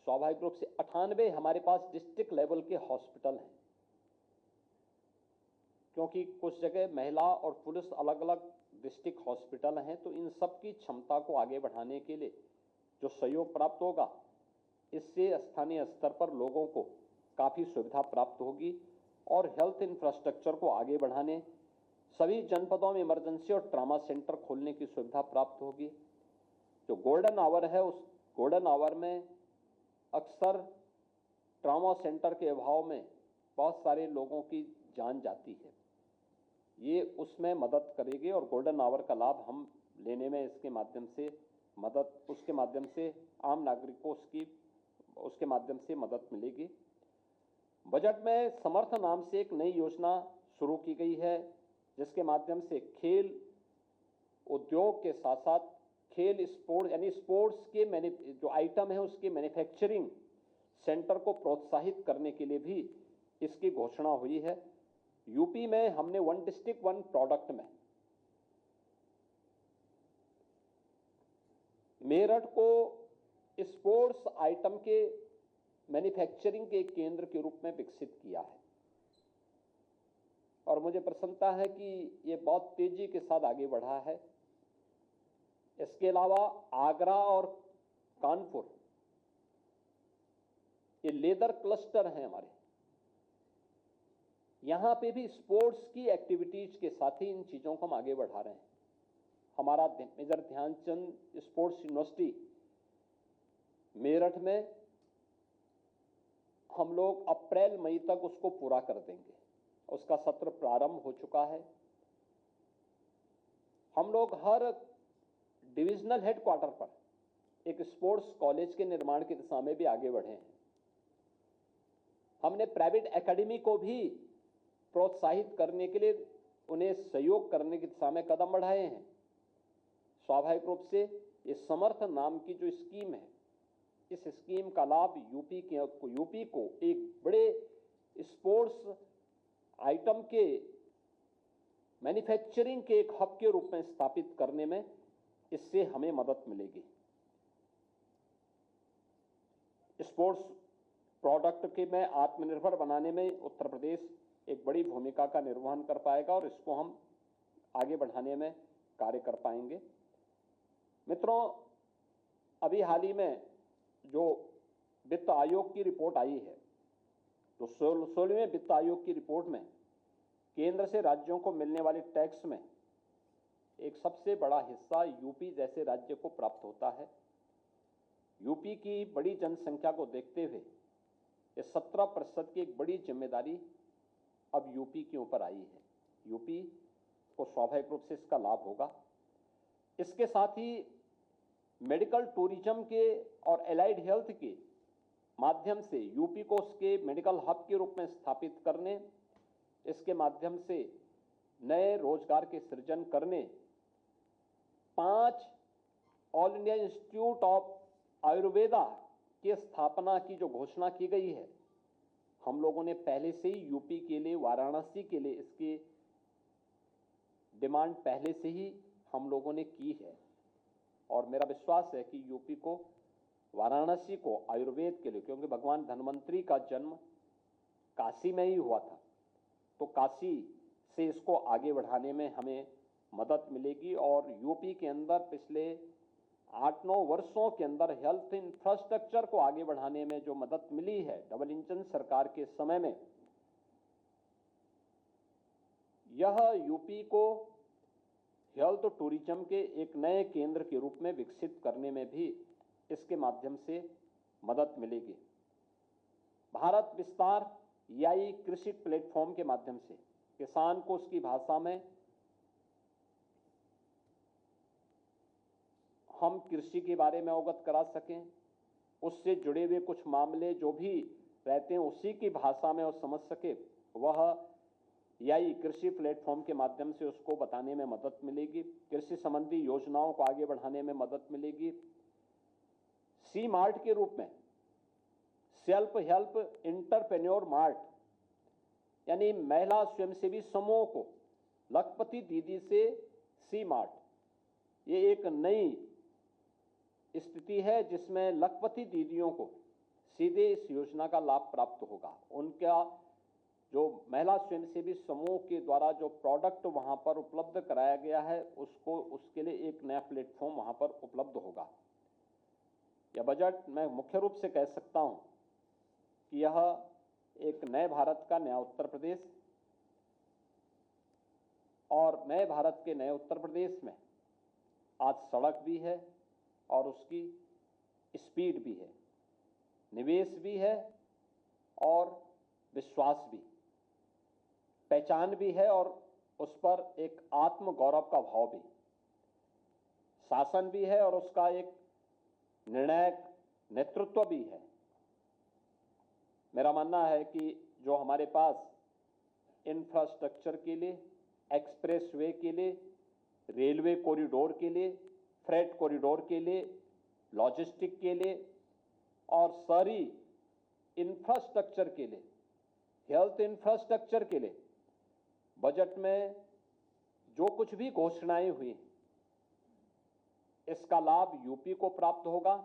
स्वाभाविक रूप से 98 हमारे पास डिस्ट्रिक्ट लेवल के हॉस्पिटल हैं, क्योंकि कुछ जगह महिला और पुरुष अलग अलग डिस्ट्रिक्ट हॉस्पिटल हैं। तो इन सब की क्षमता को आगे बढ़ाने के लिए जो सहयोग प्राप्त होगा, इससे स्थानीय स्तर पर लोगों को काफ़ी सुविधा प्राप्त होगी और हेल्थ इंफ्रास्ट्रक्चर को आगे बढ़ाने, सभी जनपदों में इमरजेंसी और ट्रामा सेंटर खोलने की सुविधा प्राप्त होगी। जो गोल्डन आवर है, उस गोल्डन आवर में अक्सर ट्रामा सेंटर के अभाव में बहुत सारे लोगों की जान जाती है, ये उसमें मदद करेगी और गोल्डन आवर का लाभ हम लेने में इसके माध्यम से उसके माध्यम से आम नागरिक को उसके माध्यम से मदद मिलेगी। बजट में समर्थ नाम से एक नई योजना शुरू की गई है, जिसके माध्यम से खेल उद्योग के साथ साथ खेल स्पोर्ट्स यानी स्पोर्ट्स के जो आइटम है उसके मैन्युफैक्चरिंग सेंटर को प्रोत्साहित करने के लिए भी इसकी घोषणा हुई है। यूपी में हमने वन डिस्ट्रिक्ट वन प्रोडक्ट में मेरठ को स्पोर्ट्स आइटम के मैन्युफैक्चरिंग के केंद्र के रूप में विकसित किया है और मुझे प्रसन्नता है कि ये बहुत तेजी के साथ आगे बढ़ा है। इसके अलावा आगरा और कानपुर ये लेदर क्लस्टर हैं हमारे, यहां पे भी स्पोर्ट्स की एक्टिविटीज के साथ ही इन चीजों को हम आगे बढ़ा रहे हैं। हमारा major Dhyanchand sports university Meerut में हम लोग अप्रैल मई तक उसको पूरा कर देंगे, उसका सत्र प्रारंभ हो चुका है। हम लोग हर डिविजनल हेडक्वार्टर पर एक स्पोर्ट्स कॉलेज के निर्माण की दिशा में भी आगे बढ़े हैं। हमने प्राइवेट एकेडमी को भी प्रोत्साहित करने के लिए उन्हें सहयोग करने की दिशा में कदम बढ़ाए हैं। स्वाभाविक रूप से ये समर्थ नाम की जो स्कीम है, इस स्कीम का लाभ यूपी को एक बड़े स्पोर्ट्स आइटम के मैन्युफैक्चरिंग के एक हब के रूप में स्थापित करने में इससे हमें मदद मिलेगी। स्पोर्ट्स प्रोडक्ट के में आत्मनिर्भर बनाने में उत्तर प्रदेश एक बड़ी भूमिका का निर्वहन कर पाएगा और इसको हम आगे बढ़ाने में कार्य कर पाएंगे। मित्रों, अभी हाल ही में जो वित्त आयोग की रिपोर्ट आई है, तो 16वें वित्त आयोग की रिपोर्ट में केंद्र से राज्यों को मिलने वाले टैक्स में एक सबसे बड़ा हिस्सा यूपी जैसे राज्य को प्राप्त होता है। यूपी की बड़ी जनसंख्या को देखते हुए ये 17% की एक बड़ी जिम्मेदारी अब यूपी के ऊपर आई है। यूपी को स्वाभाविक रूप से इसका लाभ होगा। इसके साथ ही मेडिकल टूरिज्म के और एलाइड हेल्थ के माध्यम से यूपी को उसके मेडिकल हब के रूप में स्थापित करने, इसके माध्यम से नए रोजगार के सृजन करने, 5 all India institute of Ayurveda की स्थापना की जो घोषणा की गई है, हम लोगों ने पहले से ही यूपी के लिए, वाराणसी के लिए इसकी डिमांड पहले से ही हम लोगों ने की है और मेरा विश्वास है कि यूपी को, वाराणसी को आयुर्वेद के लिए, क्योंकि भगवान धन्वंतरी का जन्म काशी में ही हुआ था, तो काशी से इसको आगे बढ़ाने में हमें मदद मिलेगी और यूपी के अंदर पिछले 8-9 वर्षों के अंदर हेल्थ इंफ्रास्ट्रक्चर को आगे बढ़ाने में जो मदद मिली है डबल इंजन सरकार के समय में, यह यूपी को हेल्थ टूरिज्म के एक नए केंद्र के रूप में विकसित करने में भी इसके माध्यम से मदद मिलेगी। भारत विस्तार याई कृषि प्लेटफॉर्म के माध्यम से किसान को उसकी भाषा में हम कृषि के बारे में अवगत करा सकें, उससे जुड़े हुए कुछ मामले जो भी रहते हैं उसी की भाषा में वो समझ सके, वह याई कृषि प्लेटफॉर्म के माध्यम से उसको बताने में मदद मिलेगी। कृषि संबंधी योजनाओं को आगे बढ़ाने में मदद मिलेगी। सी मार्ट के रूप में सेल्फ हेल्प इंटरप्रेन्योर मार्ट, यानी महिला स्वयंसेवी समूह को लखपति दीदी से सी मार्ट, ये एक नई स्थिति है जिसमें लखपति दीदियों को सीधे इस योजना का लाभ प्राप्त होगा। उनका जो महिला स्वयंसेवी समूह के द्वारा जो प्रोडक्ट वहां पर उपलब्ध कराया गया है, उसके लिए एक नया प्लेटफॉर्म वहां पर उपलब्ध होगा। यह बजट मैं मुख्य रूप से कह सकता हूं कि यह एक नए भारत का नया उत्तर प्रदेश, और नए भारत के नए उत्तर प्रदेश में आज सड़क भी है और उसकी स्पीड भी है, निवेश भी है और विश्वास भी, पहचान भी है और उस पर एक आत्म गौरव का भाव भी, शासन भी है और उसका एक निर्णायक नेतृत्व भी है। मेरा मानना है कि जो हमारे पास इंफ्रास्ट्रक्चर के लिए, एक्सप्रेसवे के लिए, रेलवे कॉरिडोर के लिए, फ्रेट कॉरिडोर के लिए, लॉजिस्टिक के लिए और शहरी इंफ्रास्ट्रक्चर के लिए, हेल्थ इंफ्रास्ट्रक्चर के लिए बजट में जो कुछ भी घोषणाएं हुई, इसका लाभ यूपी को प्राप्त होगा।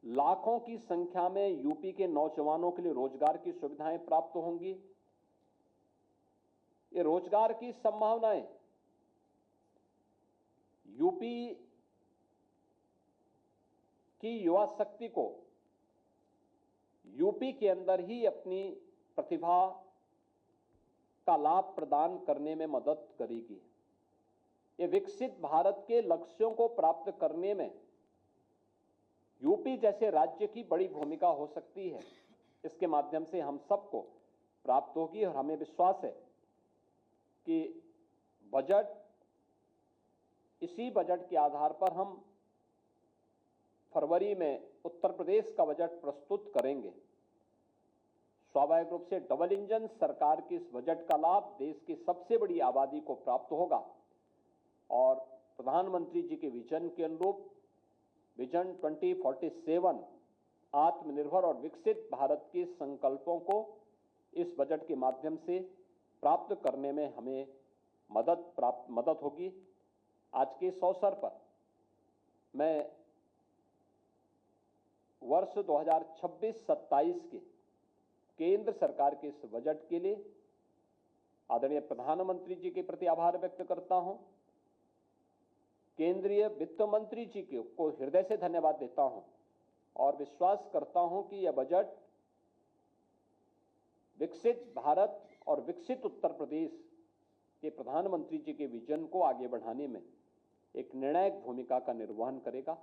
लाखों की संख्या में यूपी के नौजवानों के लिए रोजगार की सुविधाएं प्राप्त होंगी। ये रोजगार की संभावनाएं यूपी की युवा शक्ति को यूपी के अंदर ही अपनी प्रतिभा का लाभ प्रदान करने में मदद करेगी। ये विकसित भारत के लक्ष्यों को प्राप्त करने में यूपी जैसे राज्य की बड़ी भूमिका हो सकती है। इसके माध्यम से हम सबको प्राप्त होगी और हमें विश्वास है कि इसी बजट के आधार पर हम फरवरी में उत्तर प्रदेश का बजट प्रस्तुत करेंगे। स्वाभाविक रूप से डबल इंजन सरकार के इस बजट का लाभ देश की सबसे बड़ी आबादी को प्राप्त होगा और प्रधानमंत्री जी के विजन के अनुरूप विजन 2047 आत्मनिर्भर और विकसित भारत के संकल्पों को इस बजट के माध्यम से प्राप्त करने में हमें मदद होगी। आज के इस अवसर पर मैं वर्ष 2026-27 के केंद्र सरकार के इस बजट के लिए आदरणीय प्रधानमंत्री जी के प्रति आभार व्यक्त करता हूं। केंद्रीय वित्त मंत्री जी को हृदय से धन्यवाद देता हूं और विश्वास करता हूं कि यह बजट विकसित भारत और विकसित उत्तर प्रदेश के प्रधानमंत्री जी के विजन को आगे बढ़ाने में एक निर्णायक भूमिका का निर्वहन करेगा।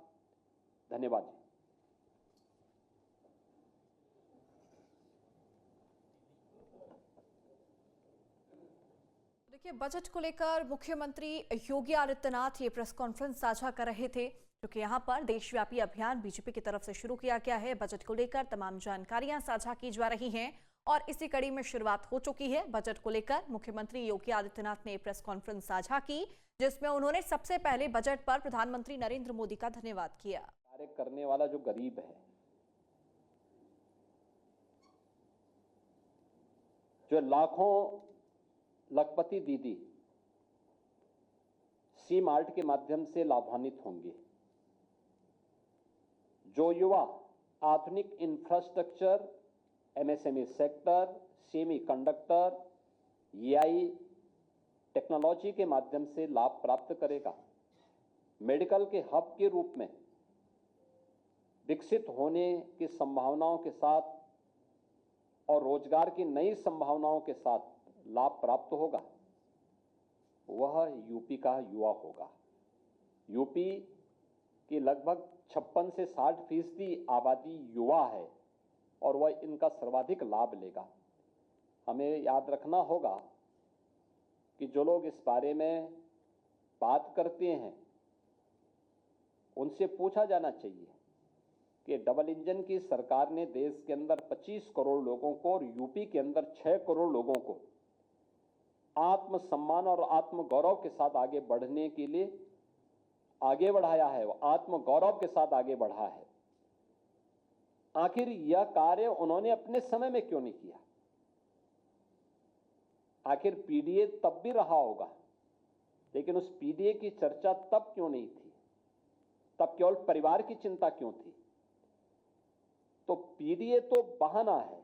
धन्यवाद जी। देखिए, बजट को लेकर मुख्यमंत्री योगी आदित्यनाथ ये प्रेस कॉन्फ्रेंस साझा कर रहे थे, क्योंकि यहां पर देशव्यापी अभियान बीजेपी की तरफ से शुरू किया गया है। बजट को लेकर तमाम जानकारियां साझा की जा रही हैं और इसी कड़ी में शुरुआत हो चुकी है। बजट को लेकर मुख्यमंत्री योगी आदित्यनाथ ने प्रेस कॉन्फ्रेंस साझा की, जिसमें उन्होंने सबसे पहले बजट पर प्रधानमंत्री नरेंद्र मोदी का धन्यवाद किया। कार्य करने वाला जो गरीब है, जो लाखों लखपति दीदी सी मार्ट के माध्यम से लाभान्वित होंगे, जो युवा आधुनिक infrastructure, MSME sector, semi conductor, AI technology के माध्यम से लाभ प्राप्त करेगा, मेडिकल के हब के रूप में विकसित होने की संभावनाओं के साथ और रोजगार की नई संभावनाओं के साथ लाभ प्राप्त होगा, वह यूपी का युवा होगा। यूपी की लगभग 56 से 60% आबादी युवा है और वह इनका सर्वाधिक लाभ लेगा। हमें याद रखना होगा कि जो लोग इस बारे में बात करते हैं, उनसे पूछा जाना चाहिए कि डबल इंजन की सरकार ने देश के अंदर 25 करोड़ लोगों को और यूपी के अंदर 6 करोड़ लोगों को आत्मसम्मान और आत्मगौरव के साथ आगे बढ़ने के लिए आगे बढ़ाया है, वो आत्मगौरव के साथ आगे बढ़ा है। आखिर यह कार्य उन्होंने अपने समय में क्यों नहीं किया? आखिर पीडीए तब भी रहा होगा, लेकिन उस पीडीए की चर्चा तब क्यों नहीं थी? तब केवल परिवार की चिंता क्यों थी? तो पीडीए तो बहाना है,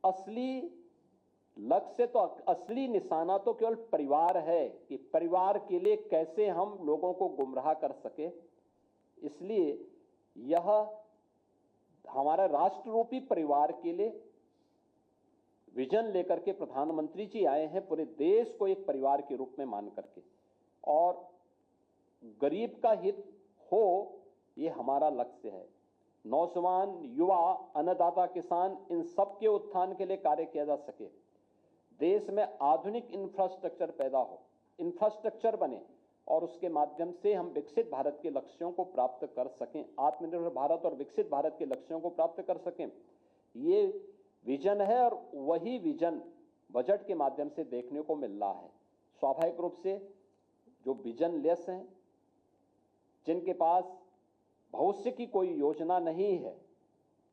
असली लक्ष्य तो असली निशाना तो केवल परिवार है कि परिवार के लिए कैसे हम लोगों को गुमराह कर सके। इसलिए यह हमारा राष्ट्र रूपी परिवार के लिए विजन लेकर के प्रधानमंत्री जी आए हैं, पूरे देश को एक परिवार के रूप में मान करके, और गरीब का हित हो ये हमारा लक्ष्य है। नौजवान, युवा, अन्नदाता, किसान, इन सब के उत्थान के लिए कार्य किया जा सके। देश में आधुनिक इंफ्रास्ट्रक्चर पैदा हो, इंफ्रास्ट्रक्चर बने और उसके माध्यम से हम विकसित भारत के लक्ष्यों को प्राप्त कर सकें, आत्मनिर्भर भारत और विकसित भारत के लक्ष्यों को प्राप्त कर सकें। ये विजन है और वही विजन बजट के माध्यम से देखने को मिल रहा है। स्वाभाविक रूप से जो विजन लेस हैं, जिनके पास भविष्य की कोई योजना नहीं है,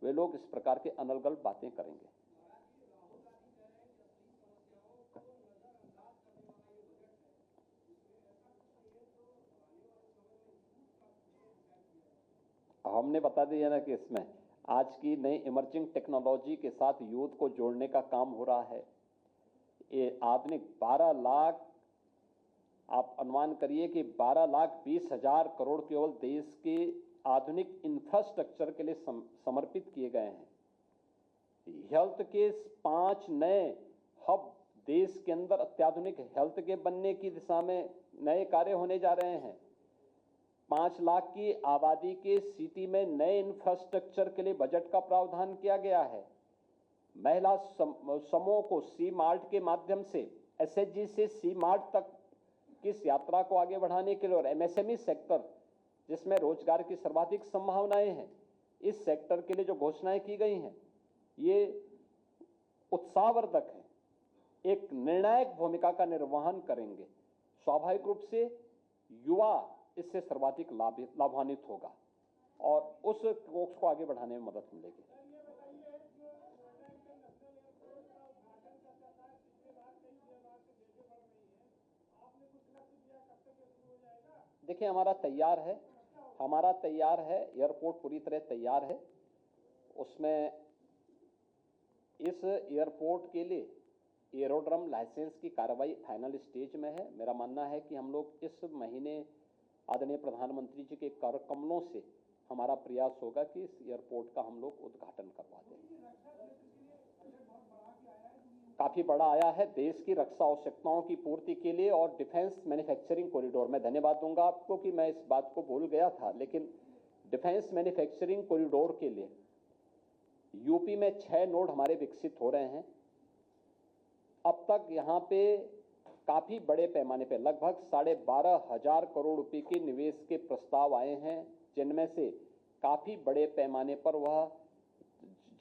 वे लोग इस प्रकार के अनलगल बातें करेंगे। हमने बता दिया ना कि इसमें आज की नई इमर्जिंग टेक्नोलॉजी के साथ यूथ को जोड़ने का काम हो रहा है। ये आधुनिक 12 लाख, आप अनुमान करिए कि 12,20,000 करोड़ केवल देश के आधुनिक इंफ्रास्ट्रक्चर के लिए समर्पित किए गए हैं। हेल्थ के 5 नए हब देश के अंदर अत्याधुनिक हेल्थ के बनने की दिशा में नए कार्य होने जा रहे हैं। 5 लाख की आबादी के सिटी में नए इंफ्रास्ट्रक्चर के लिए बजट का प्रावधान किया गया है। महिला समूह को सी मार्ट के माध्यम से, एसएचजी से सी मार्ट तक की इस यात्रा को आगे बढ़ाने के लिए, और एमएसएमई सेक्टर जिसमें रोजगार की सर्वाधिक संभावनाएं हैं, इस सेक्टर के लिए जो घोषणाएं की गई हैं ये उत्साहवर्धक है, एक निर्णायक भूमिका का निर्वहन करेंगे। स्वाभाविक रूप से युवा इससे सर्वाधिक लाभान्वित होगा और उस कोष को आगे बढ़ाने में मदद मिलेगी। देखिए, हमारा तैयार है, एयरपोर्ट पूरी तरह तैयार है। उसमें इस एयरपोर्ट के लिए एरोड्रम लाइसेंस की कार्रवाई फाइनल स्टेज में है। मेरा मानना है कि हम लोग इस महीने आदरणीय प्रधानमंत्री जी के कर कमलों से हमारा प्रयास होगा कि इस एयरपोर्ट का हम लोग उद्घाटन करवा दें। काफी बड़ा आया है देश की रक्षा आवश्यकताओं की पूर्ति के लिए और डिफेंस मैन्युफैक्चरिंग कॉरिडोर। मैं धन्यवाद दूंगा आपको कि मैं इस बात को भूल गया था, लेकिन डिफेंस मैन्युफैक्चरिंग कॉरिडोर के लिए यूपी में 6 नोड हमारे विकसित हो रहे हैं। अब तक यहाँ पे काफी बड़े पैमाने पे लगभग 12,500 करोड़ रुपए के निवेश के प्रस्ताव आए हैं, जिनमें से काफी बड़े पैमाने पर वह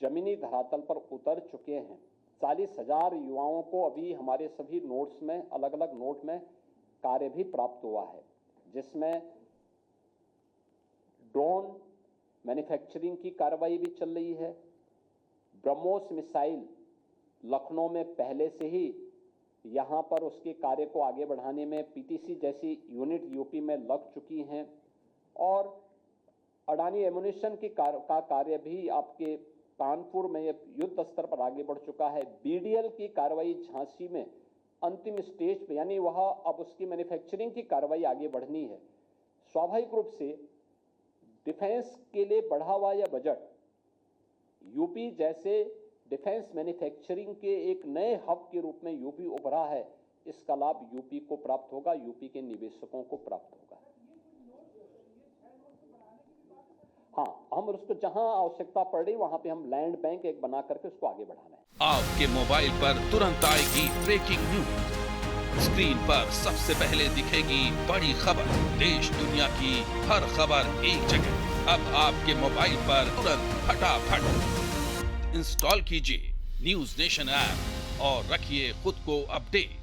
जमीनी धरातल पर उतर चुके हैं। 40,000 युवाओं को अभी हमारे सभी नोड्स में, अलग अलग नोड में कार्य भी प्राप्त हुआ है, जिसमें ड्रोन मैन्युफैक्चरिंग की कार्रवाई भी चल रही है। ब्रह्मोस मिसाइल लखनऊ में पहले से ही यहाँ पर उसके कार्य को आगे बढ़ाने में पीटीसी जैसी यूनिट यूपी में लग चुकी हैं और अडानी एमुनिशन की कार्य भी आपके कानपुर में युद्ध स्तर पर आगे बढ़ चुका है। बीडीएल की कार्रवाई झांसी में अंतिम स्टेज पे, यानी वह अब उसकी मैन्युफैक्चरिंग की कार्रवाई आगे बढ़नी है। स्वाभाविक रूप से डिफेंस के लिए बढ़ा हुआ यह बजट यूपी जैसे डिफेंस मैन्युफैक्चरिंग के एक नए हब के रूप में यूपी उभरा है, इसका लाभ यूपी को प्राप्त होगा, यूपी के निवेशकों को प्राप्त होगा। हाँ, हम उसको जहां आवश्यकता पड़ रही वहां पे हम लैंड बैंक एक बना करके उसको आगे बढ़ाना है। आपके मोबाइल पर तुरंत आएगी ब्रेकिंग न्यूज, स्क्रीन पर सबसे पहले दिखेगी बड़ी खबर, देश दुनिया की हर खबर एक जगह। अब आपके मोबाइल पर तुरंत फटाफट इंस्टॉल कीजिए न्यूज नेशन ऐप और रखिए खुद को अपडेट।